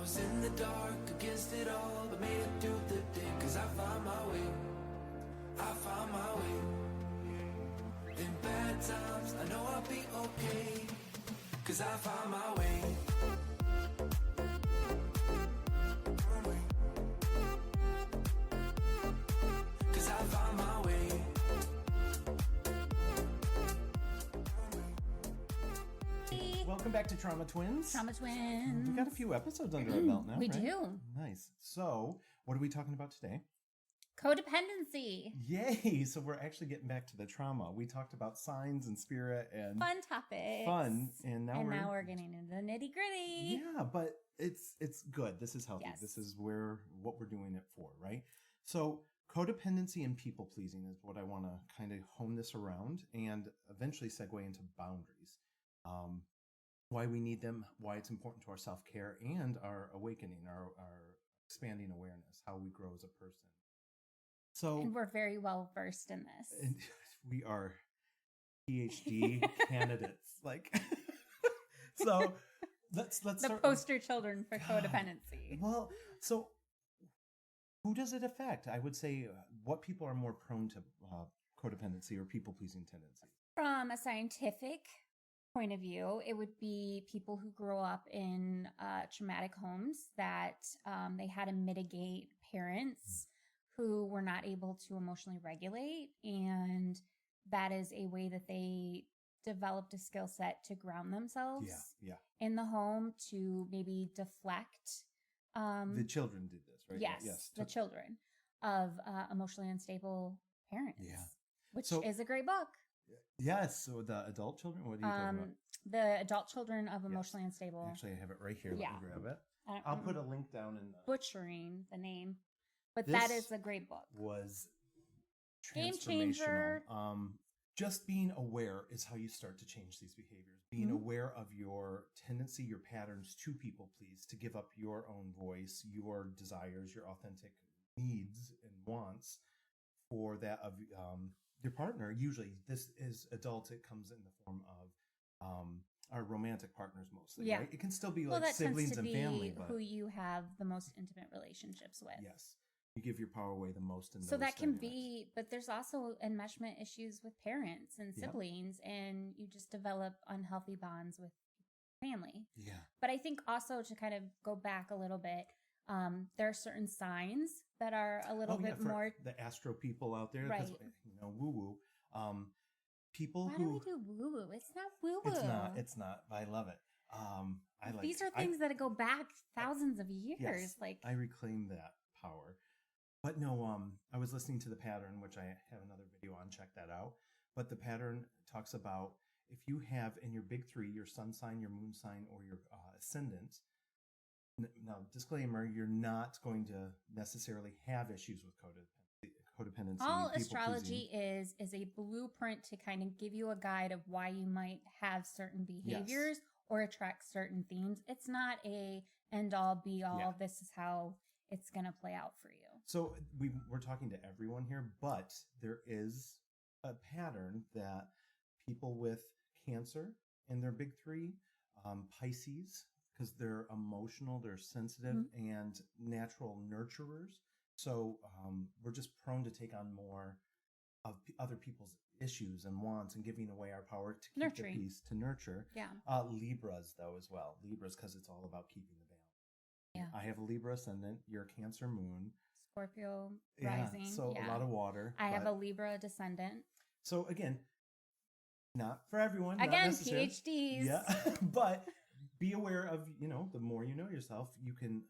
was in the dark against it all, but made it through the day, cause I found my way. I found my way. In bad times, I know I'll be okay, cause I found my way. Cause I found my way. Welcome back to Trauma Twins. Trauma Twins. We got a few episodes under our belt now. We right? do. Nice. So, what are we talking about today? Codependency. Yay! So we're actually getting back to the trauma. We talked about signs and spirit and Fun topics. fun, and now we're getting into the nitty gritty. Yeah, but it's good. This is healthy. Yes. This is what we're doing it for, right? So codependency and people pleasing is what I want to kind of hone this around and eventually segue into boundaries. Why we need them, why it's important to our self-care and our awakening, our expanding awareness, how we grow as a person. So, And we're very well versed in this. And we are PhD candidates. Like, so let's the start. poster children for codependency. Well, so who does it affect? I would say what people are more prone to codependency or people-pleasing tendencies. From a scientific point of view, it would be people who grow up in traumatic homes that they had to mitigate parents who were not able to emotionally regulate, and that is a way that they developed a skill set to ground themselves in the home to maybe deflect. The children did this, right? Yes, the children of emotionally unstable parents. Yeah. Which is a great book. Yes. So the adult children, what are you talking about? The adult children of emotionally unstable. Actually, I have it right here. Let me grab it. I'll put a link down in the... Butchering the name. But that is a great book. Was Game transformational. changer. Just being aware is how you start to change these behaviors. Being aware of your tendency, your patterns to people please, to give up your own voice, your desires, your authentic needs and wants for that of your partner. Usually this is adult. It comes in the form of our romantic partners mostly. Yeah. Right? It can still be Well, like that siblings tends to and be family. But who you have the most intimate relationships with. yes. You give your power away the most. So that can be, but there's also enmeshment issues with parents and siblings, and you just develop unhealthy bonds with family. Yeah. But I think also to kind of go back a little bit, there are certain signs that are a little bit more. The astro people out there, right? Woo woo. People Why who do we do woo woo? It's not woo woo. It's not. But I love it. These are things that go back thousands of years. Yes, like I reclaim that power. But no, I was listening to the pattern, which I have another video on. Check that out. But the pattern talks about if you have in your big three, your sun sign, your moon sign, or your ascendant. Now, disclaimer: you're not going to necessarily have issues with codependency. All astrology is a blueprint to kind of give you a guide of why you might have certain behaviors or attract certain themes. It's not a end all be all. Yeah. This is how it's going to play out for you. So we're talking to everyone here, but there is a pattern that people with Cancer in their big three, Pisces, because they're emotional, they're sensitive, and natural nurturers. So we're just prone to take on more of other people's issues and wants and giving away our power to keep Nurturing. the peace, to nurture. Yeah. Libras, though, as well. Libras, because it's all about keeping the balance. Yeah. I have a Libra ascendant. You're a Cancer moon. Scorpio rising. So a lot of water. I have a Libra descendant. So again, not for everyone. Again, not PhDs. Yeah, but be aware of, the more you know yourself, you can,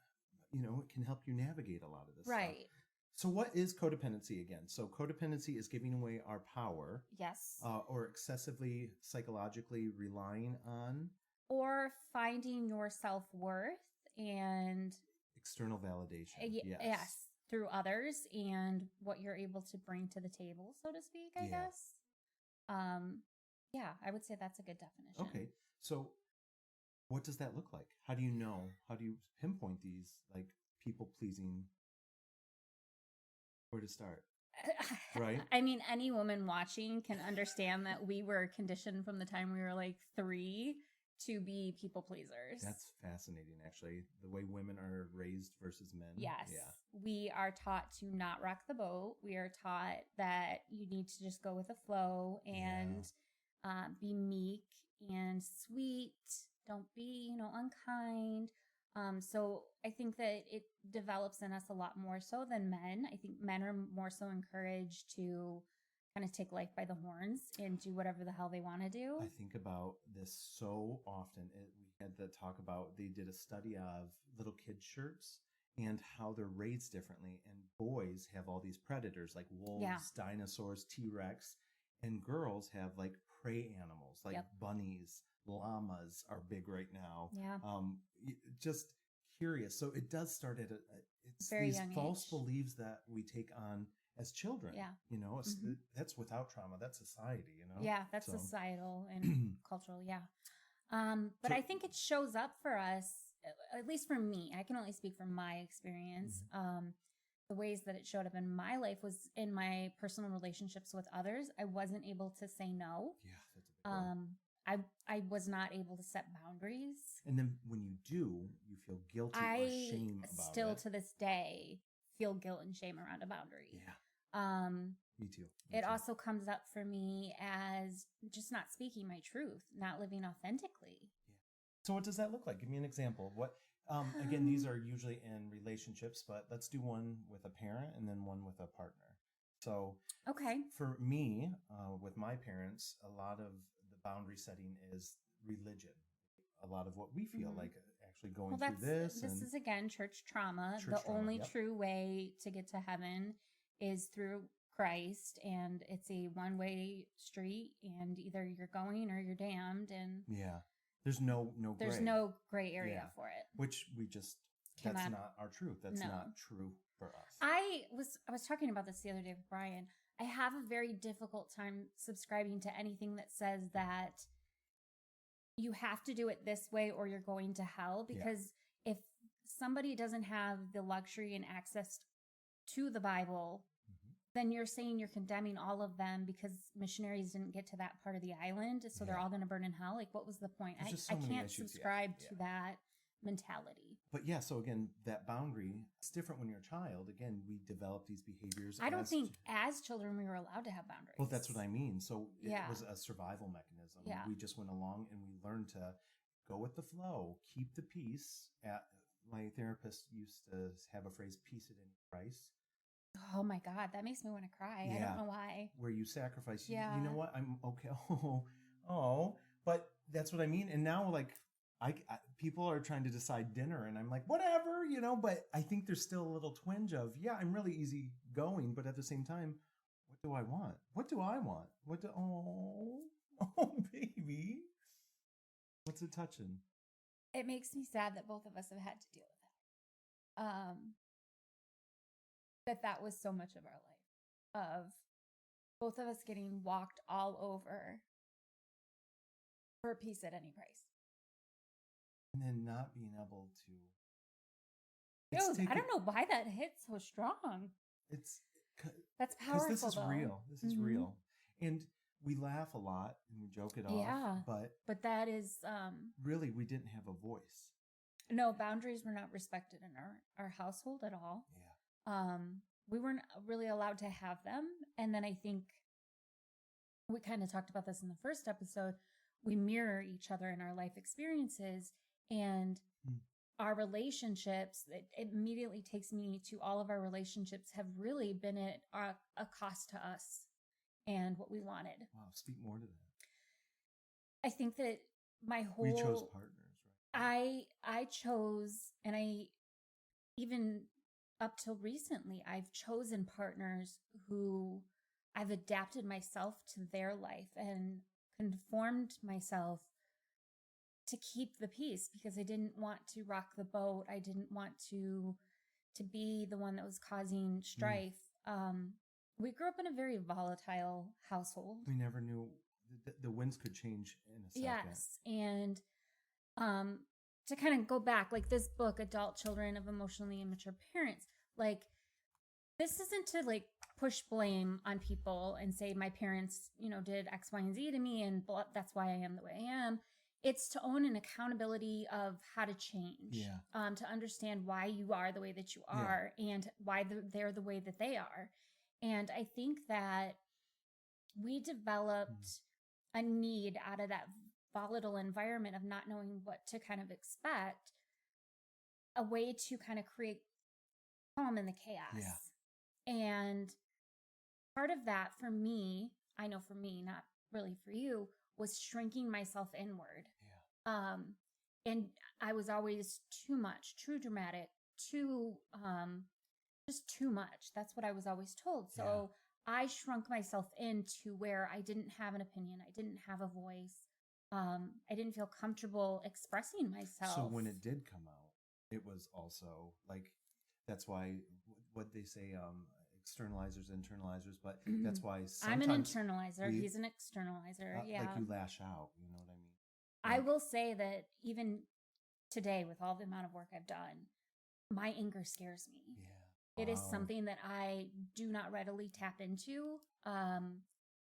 it can help you navigate a lot of this Right. stuff. So what is codependency again? So codependency is giving away our power. Yes. Or excessively psychologically relying on. Or finding your self-worth and external validation. Yes. Through others and what you're able to bring to the table, so to speak, I guess. I would say that's a good definition. Okay. So what does that look like? How do you know? How do you pinpoint these like people pleasing? Where to start? Right. I mean, any woman watching can understand that we were conditioned from the time we were like 3 to be people pleasers. That's fascinating, actually. The way women are raised versus men. Yes. Yeah. We are taught to not rock the boat. We are taught that you need to just go with the flow and be meek and sweet. Don't be, unkind. So I think that it develops in us a lot more so than men. I think men are more so encouraged to kind of take life by the horns and do whatever the hell they want to do. I think about this so often. We had to talk about, they did a study of little kids' shirts and how they're raised differently. And boys have all these predators like wolves, dinosaurs, T-Rex, and girls have like prey animals like bunnies, llamas are big right now. Yeah. Just curious. So it does start at it's very these young false age. beliefs that we take on as children. Yeah. That's without trauma. That's society, Yeah, that's societal and cultural. Yeah. But I think it shows up for us, at least for me. I can only speak from my experience. The ways that it showed up in my life was in my personal relationships with others. I wasn't able to say no. Yeah, that's a big one. I was not able to set boundaries. And then when you do, you feel guilty or shame about it. Still to this day feel guilt and shame around a boundary. Yeah. Me too. It also comes up for me as just not speaking my truth, not living authentically. Yeah. So what does that look like? Give me an example. What? Again, these are usually in relationships, but let's do one with a parent and then one with a partner. So okay, for me, with my parents, a lot of the boundary setting is religion. A lot of what we feel like actually going through this. This is again church trauma. Only true way to get to heaven is through Christ, and it's a one-way street, and either you're going or you're damned. And there's no gray area for it. Which we just that's not our truth. That's not true for us. I was talking about this the other day with Brian. I have a very difficult time subscribing to anything that says that you have to do it this way or you're going to hell, because if somebody doesn't have the luxury and access to the Bible, then you're saying you're condemning all of them because missionaries didn't get to that part of the island, so they're all going to burn in hell. Like, what was the point? I can't subscribe to that mentality. But so again, that boundary, it's different when you're a child. Again, we develop these behaviors. I don't think as children we were allowed to have boundaries. Well, that's what I mean. So it was a survival mechanism. Yeah. We just went along and we learned to go with the flow, keep the peace. My therapist used to have a phrase, peace at any price. Oh my God, that makes me want to cry. I don't know why. Where you sacrifice. You know what? I'm okay. But that's what I mean. And now, like, people are trying to decide dinner, and I'm like, whatever, But I think there's still a little twinge of, I'm really easy going, but at the same time, what do I want? What do I want? Oh, baby, what's it touching? It makes me sad that both of us have had to deal with that. That was so much of our life, of both of us getting walked all over for a piece at any price. And then not being able to. Dude, I don't know why that hits so strong. That's powerful. Because this is real. This is real. And we laugh a lot and we joke it off. But that is really, we didn't have a voice. No, boundaries were not respected in our household at all. Yeah. We weren't really allowed to have them. And then I think we kind of talked about this in the first episode. We mirror each other in our life experiences, and our relationships, it immediately takes me to all of our relationships have really been at a cost to us and what we wanted. Wow. Speak more to that. I think that we chose partners, right? I chose, and I even up till recently, I've chosen partners who I've adapted myself to their life and conformed myself to keep the peace, because I didn't want to rock the boat. I didn't want to be the one that was causing strife. We grew up in a very volatile household. We never knew the winds could change in a second. Yes. And to kind of go back, like this book, Adult Children of Emotionally Immature Parents, like this isn't to like push blame on people and say my parents, did X, Y, and Z to me, and that's why I am the way I am. it's to own an accountability of how to change, Yeah. to understand why you are the way that you Yeah. are and why they're the way that they are. And I think that we developed a need out of that volatile environment of not knowing what to kind of expect, a way to kind of create calm in the chaos. Yeah. And part of that for me, I know for me, not really for you, was shrinking myself inward. Yeah. And I was always too much, too dramatic, too just too much. That's what I was always told. So I shrunk myself into where I didn't have an opinion. I didn't have a voice. I didn't feel comfortable expressing myself. So when it did come out, it was also like, that's why what they say, externalizers, internalizers, but that's why I'm an sometimes internalizer. He's an externalizer. Yeah. Like you lash out, you know what I mean? I will say that even today, with all the amount of work I've done, my anger scares me. Yeah. It is something that I do not readily tap into,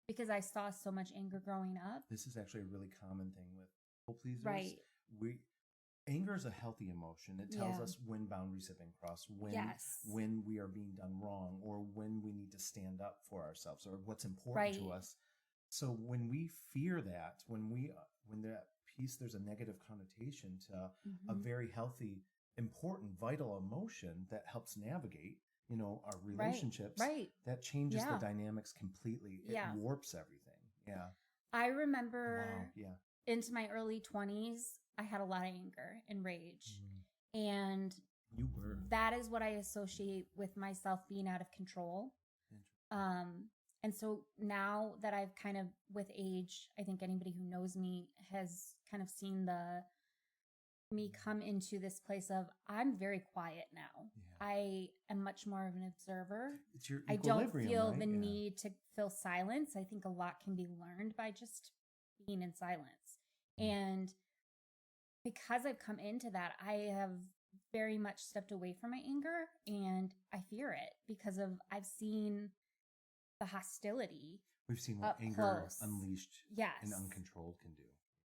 because I saw so much anger growing up. This is actually a really common thing with people pleasers. Right. Anger is a healthy emotion. It tells us when boundaries have been crossed, when we are being done wrong, or when we need to stand up for ourselves, or what's important to us. So when we fear that, when that piece, there's a negative connotation to a very healthy, important, vital emotion that helps navigate, our relationships. Right. That changes the dynamics completely. It warps everything. Yeah. I remember into my early 20s, I had a lot of anger and rage. And you were. That is what I associate with myself being out of control. And so now that I've kind of, with age, I think anybody who knows me has kind of seen me come into this place of, I'm very quiet now. Yeah. I am much more of an observer. It's your I don't feel right? the need to fill silence. I think a lot can be learned by just being in silence. And because I've come into that, I have very much stepped away from my anger, and I fear it because I've seen the hostility. We've seen what anger unleashed and uncontrolled can do.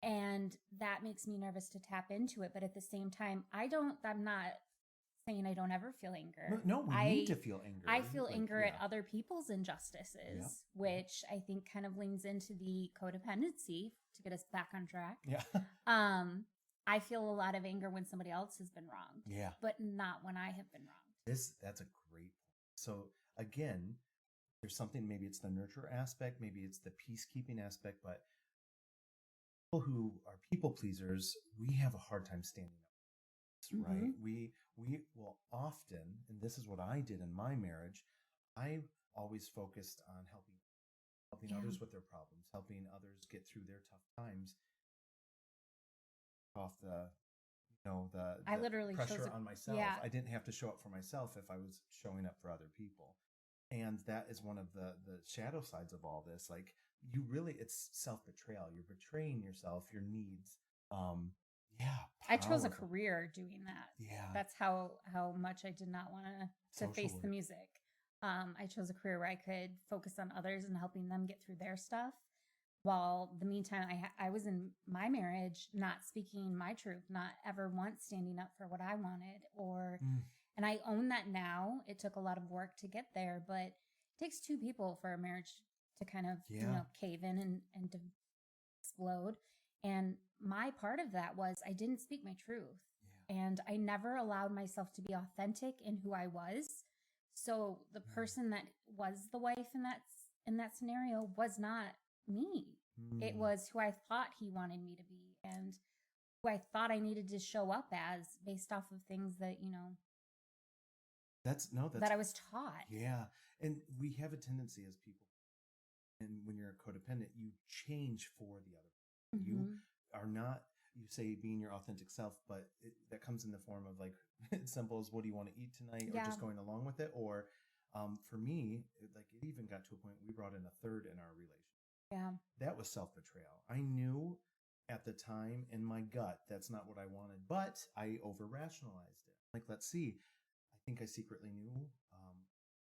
And that makes me nervous to tap into it. But at the same time, I'm not saying I don't ever feel anger. No, we need to feel anger. I feel anger at other people's injustices, which I think kind of leans into the codependency, to get us back on track. Yeah. I feel a lot of anger when somebody else has been wronged. Yeah. But not when I have been wronged. That's a great point. So again, there's something, maybe it's the nurture aspect, maybe it's the peacekeeping aspect, but people who are people pleasers, we have a hard time standing up, right? We will often, and this is what I did in my marriage, I always focused on helping others with their problems, helping others get through their tough times, off the I literally pressure on myself. I didn't have to show up for myself if I was showing up for other people. And that is one of the shadow sides of all this. Like, it's self-betrayal. You're betraying yourself, your needs. I chose a career doing that. Yeah. That's how much I did not want to face the music. I chose a career where I could focus on others and helping them get through their stuff. While the meantime, I was in my marriage, not speaking my truth, not ever once standing up for what I wanted, and I own that now. It took a lot of work to get there, but it takes two people for a marriage to kind of, cave in and to explode. And my part of that was I didn't speak my truth, and I never allowed myself to be authentic in who I was. So the person that was the wife in that scenario was not me. It was who I thought he wanted me to be, and who I thought I needed to show up as, based off of things that, that I was taught. Yeah. And we have a tendency as people, and when you're a codependent, you change for the other. You are not, you say being your authentic self, but that comes in the form of, like, it's simple as, what do you want to eat tonight? Or just going along with it. Or for me, it even got to a point we brought in a third in our relationship. Yeah. That was self-betrayal. I knew at the time in my gut that's not what I wanted, but I over-rationalized it. Like, let's see. I think I secretly knew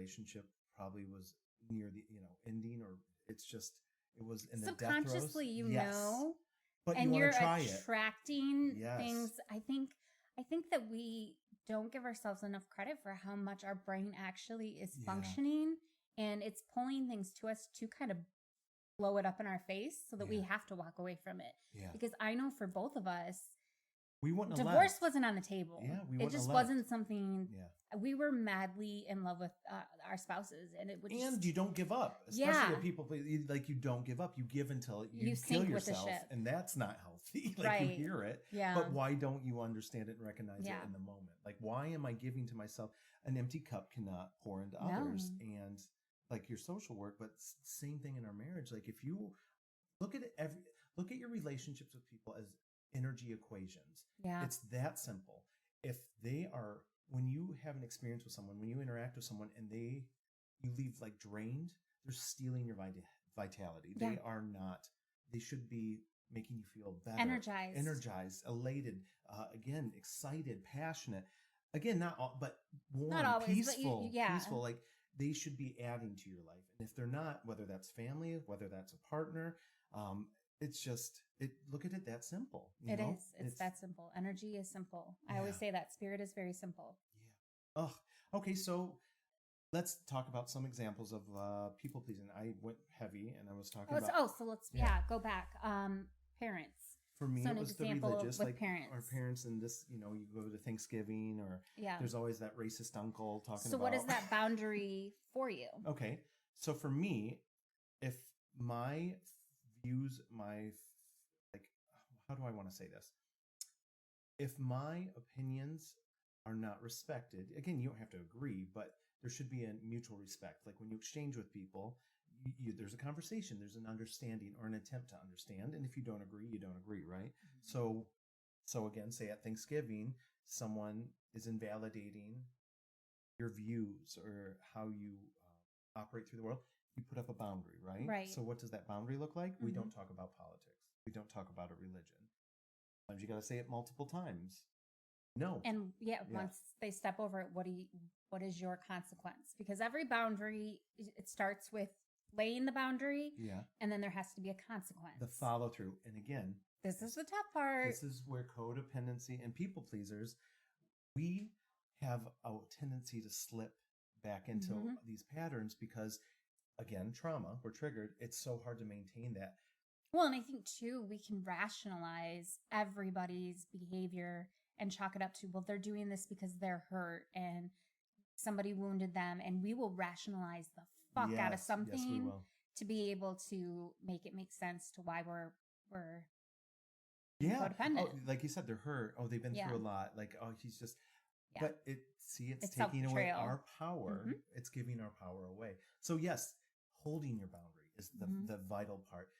relationship probably was near the ending, or it was in the death throes. Subconsciously, you know But and you you're want to try it. attracting Yes. things. I think that we don't give ourselves enough credit for how much our brain actually is Yeah. functioning, and it's pulling things to us to kind of blow it up in our face so that we Yeah. have to walk away from it. Yeah. Because I know for both of us, We wouldn't have divorce left. wasn't on the table. Yeah, we it wouldn't just have left. wasn't something. Yeah. We were madly in love with our spouses, and it would just, And you don't give up, especially Yeah. with people. Like, you don't give up. You give until you You kill sink with the yourself, ship. and that's not healthy. Like, you Right. hear it, yeah, but why don't you understand it and recognize Yeah. it in the moment? Like, why am I giving to myself? An empty cup cannot pour into No. others. And like your social work, but same thing in our marriage. Like, if you look at look at your relationships with people as energy equations. yeah, It's that simple. If they are, when you have an experience with someone, when you interact with someone and you leave like drained, they're stealing your vitality. Yeah. They are not, they should be making you feel better. Energized, elated, again, excited, passionate. Again, not all, but warm, Not always, but peaceful, yeah. peaceful. Like, they should be adding to your life. And if they're not, whether that's family, whether that's a partner, it's just, look at it that simple. It is. It's that simple. Energy is simple. I always Yeah. say that spirit is very simple. Yeah. Oh, okay. So let's talk about some examples of people pleasing. I went heavy, and I was talking about. So let's Yeah. go back. Parents. For me, So it an was the example religious, with like parents. our parents, and this. You go to Thanksgiving, or Yeah. there's always that racist uncle talking So about. what is that boundary for you? Okay, so for me, if my views, like, how do I want to say this? If my opinions are not respected, again, you don't have to agree, but there should be a mutual respect. Like, when you exchange with people, there's a conversation, there's an understanding or an attempt to understand. And if you don't agree, you don't agree, right? Mm-hmm. So again, say at Thanksgiving, someone is invalidating your views or how you operate through the world. You put up a boundary, right? Right. So what does that boundary look like? We Mm-hmm. don't talk about politics. We don't talk about a religion. Sometimes you got to say it multiple times. No. And once they step over it, what is your consequence? Because every boundary, it starts with laying the boundary, Yeah. and then there has to be a consequence. The follow through. And again, This is the tough part. this is where codependency and people pleasers, we have a tendency to slip back into Mm-hmm. these patterns because, again, trauma, we're triggered. It's so hard to maintain that. Well, and I think too, we can rationalize everybody's behavior and chalk it up to, well, they're doing this because they're hurt and somebody wounded them. And we will rationalize the fuck out of something Yes, we will. to be able to make it make sense to why we're Yeah. codependent. Oh, like you said, they're hurt. Oh, they've been Yeah. through a lot. Like, oh, he's just, Yeah. but it's It's taking away self-betrayal. our power. Mhm. It's giving our power away. So yes, holding your boundary is Mhm. the vital part.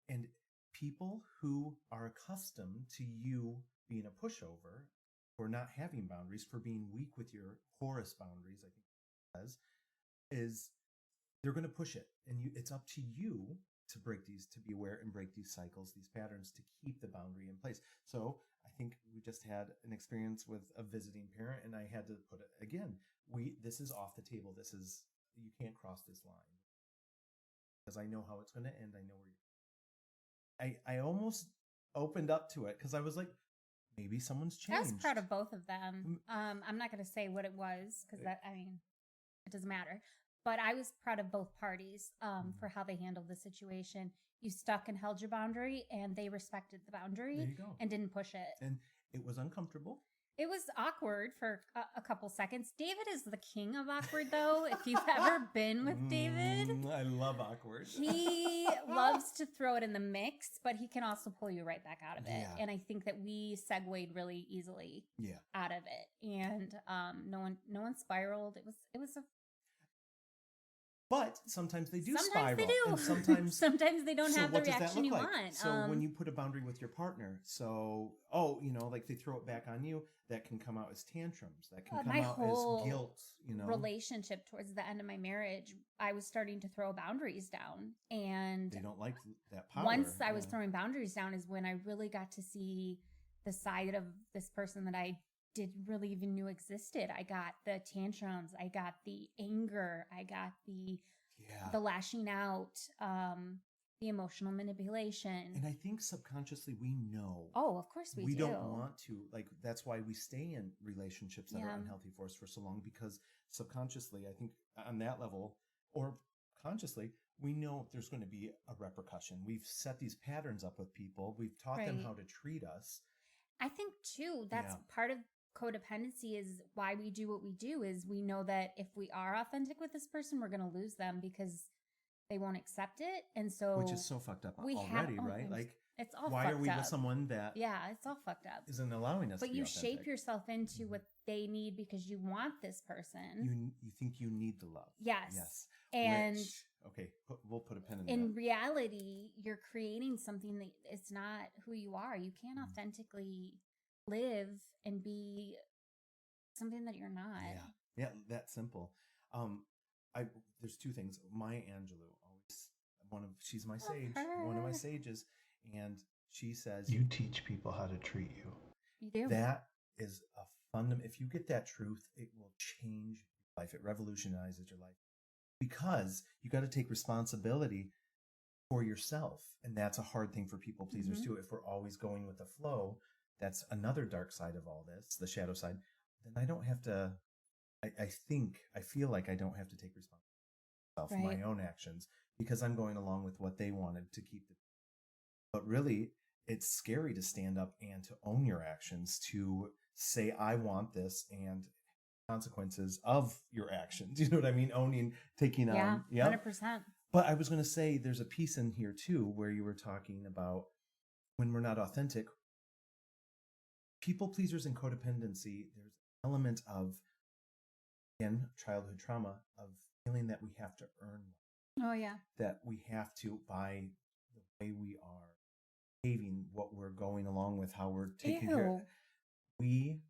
And people who are accustomed to you being a pushover, for not having boundaries, for being weak with your porous boundaries, I think it says, is they're going to push it. And it's up to you to break these, to be aware and break these cycles, these patterns, to keep the boundary in place. So I think we just had an experience with a visiting parent, and I had to put it again. This is off the table. You can't cross this line, because I know how it's going to end. I know where I almost opened up to it because I was like, maybe someone's changed. I was proud of both of them. I'm not going to say what it was because it doesn't matter. But I was proud of both parties for how they handled the situation. You stuck and held your boundary, and they respected the boundary There you go. and didn't push it. And it was uncomfortable. It was awkward for a couple seconds. David is the king of awkward, though. If you've ever been with David, I love awkward. he loves to throw it in the mix, but he can also pull you right back out of it. Yeah. And I think that we segued really easily out of it, and no one spiraled. It was a. But sometimes they do Sometimes spiral. they do. And sometimes they don't have the what does that reaction look you like? want. So when you put a boundary with your partner, like they throw it back on you, that can come out as tantrums. That can come my out whole as guilt. Relationship towards the end of my marriage, I was starting to throw boundaries down, and they don't like that power. Once I was throwing boundaries down is when I really got to see the side of this person that I didn't really even knew existed. I got the tantrums, I got the anger, I got the lashing out, the emotional manipulation. And I think subconsciously we know. Oh, of course we do. Don't want to, like, that's why we stay in relationships that are unhealthy for us for so long, because subconsciously, I think on that level, or consciously, we know there's going to be a repercussion. We've set these patterns up with people. We've taught them how to treat us. I think too, that's part of codependency is why we do what we do, is we know that if we are authentic with this person, we're going to lose them because they won't accept it. And so, which is so fucked up already, right? Like, it's all why fucked are we up with someone that it's all fucked up, isn't allowing us but to be you authentic? shape yourself into what they need because you want this person. You think you need the love. Yes. And we'll put a pin in that. In reality, you're creating something that it's not who you are. You can't authentically live and be something that you're not. Yeah, that simple. There's two things. Maya Angelou, always she's my sage, one of my sages, and she says, "You teach people how to treat you." You do. That is a fundamental. If you get that truth, it will change your life. It revolutionizes your life, because you got to take responsibility for yourself, and that's a hard thing for people pleasers too. If we're always going with the flow, that's another dark side of all this, the shadow side. Then I don't have to. I feel like I don't have to take responsibility for my own actions, because I'm going along with what they wanted to keep. But really, it's scary to stand up and to own your actions, to say, I want this, and consequences of your actions. You know what I mean? Taking on. Yeah, 100%. But I was going to say, there's a piece in here too, where you were talking about when we're not authentic, people pleasers and codependency, there's an element of, again, childhood trauma, of feeling that we have to earn love. Oh, yeah. That we have to, by the way we are behaving, what we're going along with, how we're taking care of it. We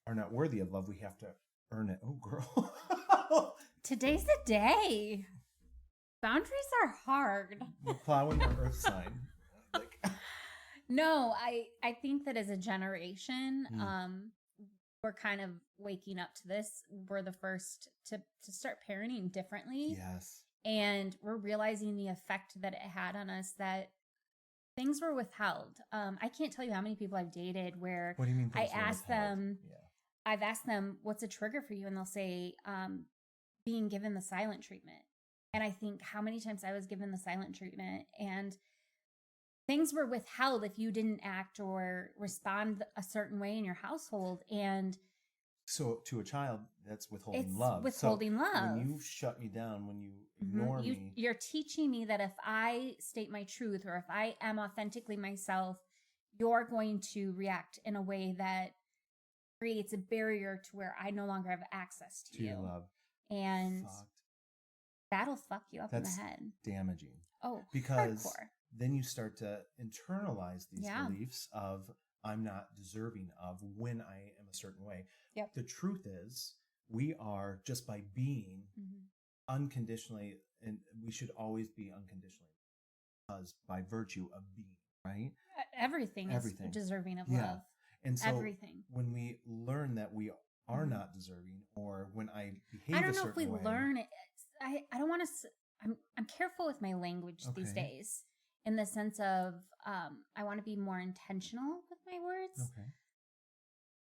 are not worthy of love. We have to earn it. Oh, girl. Today's the day. Boundaries are hard. We're plowing our earth sign. No, I think that as a generation, we're kind of waking up to this. We're the first to start parenting differently. Yes. And we're realizing the effect that it had on us, that things were withheld. I can't tell you how many people I've dated where what do you mean I ask them, I've asked them, what's a trigger for you? And they'll say, being given the silent treatment. And I think how many times I was given the silent treatment, and things were withheld if you didn't act or respond a certain way in your household. And so to a child, that's withholding love. Withholding love. When you shut me down, when you ignore me. You're teaching me that if I state my truth, or if I am authentically myself, you're going to react in a way that creates a barrier to where I no longer have access to you. Your love. And that'll fuck you up in the head. Damaging. Oh, because hardcore. Then you start to internalize these beliefs of, I'm not deserving of when I am a certain way. Yep. The truth is, we are, just by being unconditionally, and we should always be unconditionally, because by virtue of being, right? Everything is deserving of love. And so everything. When we learn that we are not deserving, or when I behave I don't a know certain if we way, learn it. I don't want to. I'm careful with my language these days, in the sense of I want to be more intentional with my words. Okay.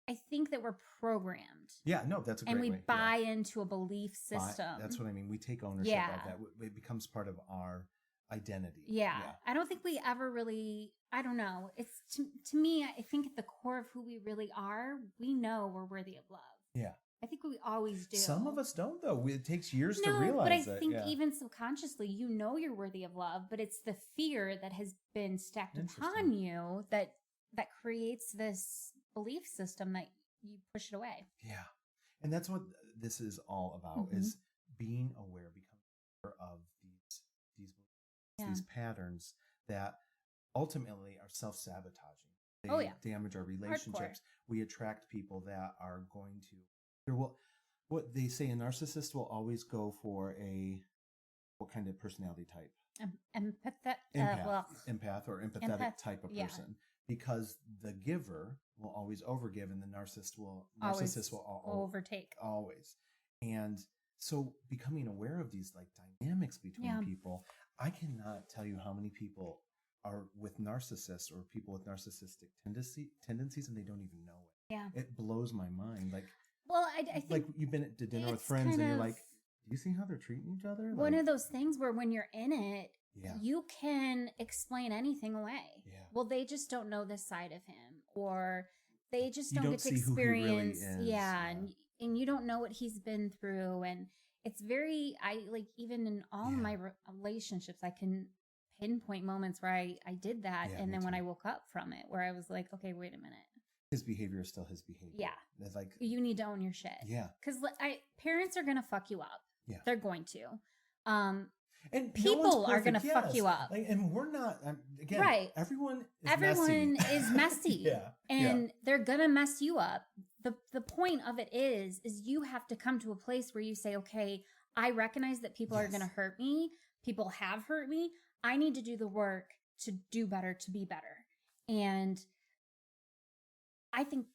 I think that we're programmed. Yeah, no, that's a great way. And we buy into a belief system. That's what I mean. We take ownership of that. It becomes part of our identity. Yeah. I don't think we ever really, I don't know. It's to me, I think at the core of who we really are, we know we're worthy of love. Yeah. I think we always do. Some of us don't, though. It takes years to realize but I it. think even subconsciously, you know you're worthy of love, but it's the fear that has been stacked upon you that creates this belief system that you push it away. Yeah. And that's what this is all about, is being aware, becoming aware of these patterns that ultimately are self-sabotaging. They damage our relationships. Hardcore. We attract people that are going to, what they say, a narcissist will always go for what kind of personality type? Empath or empathetic type of person. Because the giver will always overgive, and the narcissist will overtake. Always. And so becoming aware of these dynamics between people, I cannot tell you how many people are with narcissists or people with narcissistic tendencies and they don't even know it. Yeah. It blows my mind. Like, Well, I think like you've been to dinner with it's friends and kind you're of like, do you see how they're treating each other? one Like, of those things where when you're in it, yeah, you can explain anything away. yeah. Well, they just don't know this side of him, or they just You don't don't get to see who he really experience. is. Yeah, Yeah. and you don't know what he's been through, and it's very. I like even in all Yeah. my relationships, I can pinpoint moments where I did that, Yeah, and me then when too. I woke up from it, where I was like, okay, wait a minute. His behavior is still his behavior. Yeah. It's like, You need to own your shit. yeah. Because parents are gonna fuck you up. Yeah. They're going to. And People no one's are gonna perfect, fuck yes. you up. Like, and we're not, again, Right. everyone is Everyone messy. is messy. Yeah. And they're gonna mess you up. The point of it is you have to come to a place where you say, okay, I recognize that people are Yes. gonna hurt me. People have hurt me. I need to do the work to do better, to be better. And I think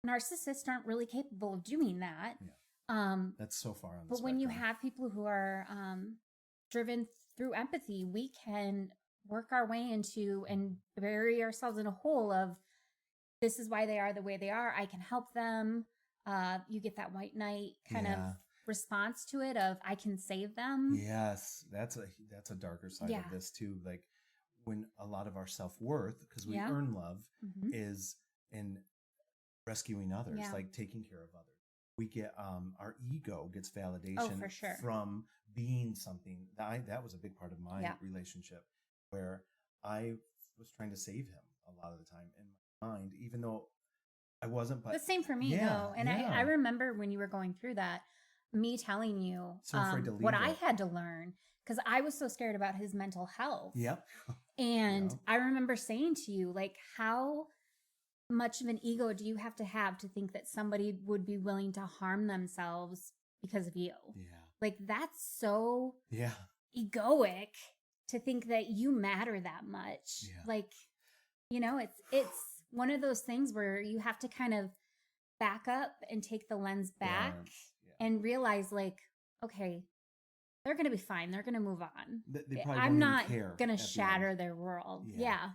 narcissists aren't really capable of doing that. Yeah. That's so far on the But when you spectrum. have people who are driven through empathy, we can work our way into and bury ourselves in a hole of this is why they are the way they are. I can help them. You get that white knight kind of Yeah. response to it of I can save them. Yes, that's a darker side Yeah. of this too. Like when a lot of our self-worth, because we Yeah. earn love, Mhm. is in rescuing others, Yeah. like taking care of others. We get our ego gets validation for sure. from being something. That was a big part of my Yeah. relationship, where I was trying to save him a lot of the time in my mind, even though I wasn't. But The same for me, yeah, though. And yeah. I remember when you were going through that, me telling you So afraid to what leave I it. had to learn because I was so scared about his mental health. Yep. And Yeah. I remember saying to you, like, how much of an ego do you have to think that somebody would be willing to harm themselves because of you? Yeah. Like, that's so Yeah. egoic to think that you matter that much. Yeah. Like, it's one of those things where you have to kind of back up and take the lens back Yeah. and realize, like, okay, they're going to be fine. They're going to move on. They probably I'm don't not even care going to at the shatter end. their world. Yeah. Yeah.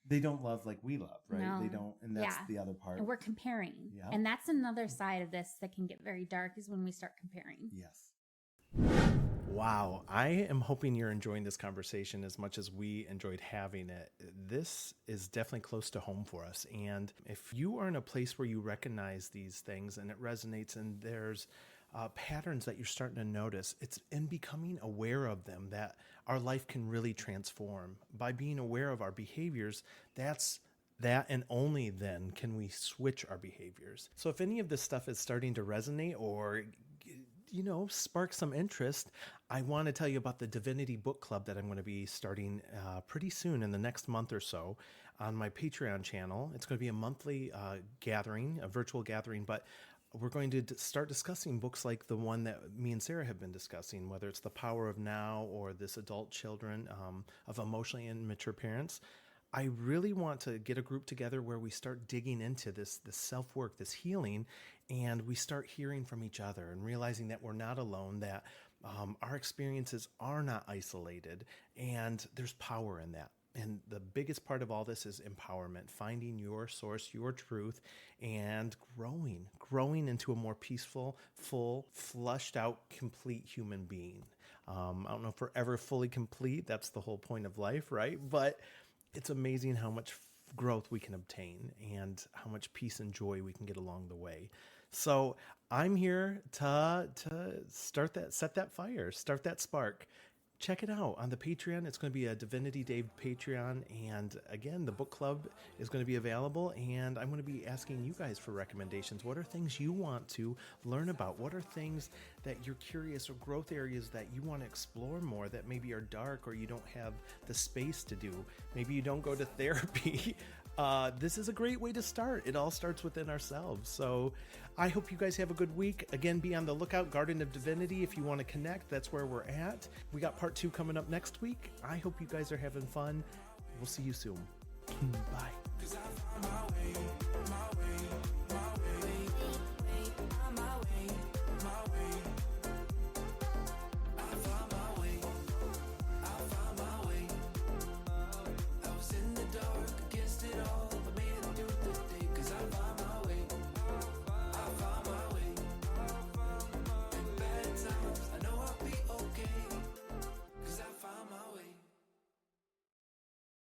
They don't love like we love, right? No. They don't, and that's Yeah. the other part. And we're comparing. Yeah. And that's another side of this that can get very dark is when we start comparing. Yes. Wow. I am hoping you're enjoying this conversation as much as we enjoyed having it. This is definitely close to home for us. And if you are in a place where you recognize these things and it resonates and there's patterns that you're starting to notice, it's in becoming aware of them that our life can really transform. By being aware of our behaviors, that and only then can we switch our behaviors. So if any of this stuff is starting to resonate or spark some interest, I want to tell you about the Divinity Book Club that I'm going to be starting pretty soon in the next month or so on my Patreon channel. It's going to be a monthly gathering, a virtual gathering, but we're going to start discussing books like the one that me and Sarah have been discussing, whether it's The Power of Now or This Adult Children of Emotionally Immature Parents. I really want to get a group together where we start digging into this self-work, this healing, and we start hearing from each other and realizing that we're not alone, that our experiences are not isolated, and there's power in that. And the biggest part of all this is empowerment, finding your source, your truth, and growing into a more peaceful, full, flushed out, complete human being. I don't know if we're ever fully complete. That's the whole point of life, right? But it's amazing how much growth we can obtain and how much peace and joy we can get along the way. So I'm here to set that fire, start that spark. Check it out on the Patreon. It's going to be a Divinity Dave Patreon. And again, the book club is going to be available. And I'm going to be asking you guys for recommendations. What are things you want to learn about? What are things that you're curious or growth areas that you want to explore more that maybe are dark or you don't have the space to do? Maybe you don't go to therapy. This is a great way to start. It all starts within ourselves. So I hope you guys have a good week. Again, be on the lookout. Garden of Divinity. If you want to connect, that's where we're at. We got part 2 coming up next week. I hope you guys are having fun. We'll see you soon. Bye.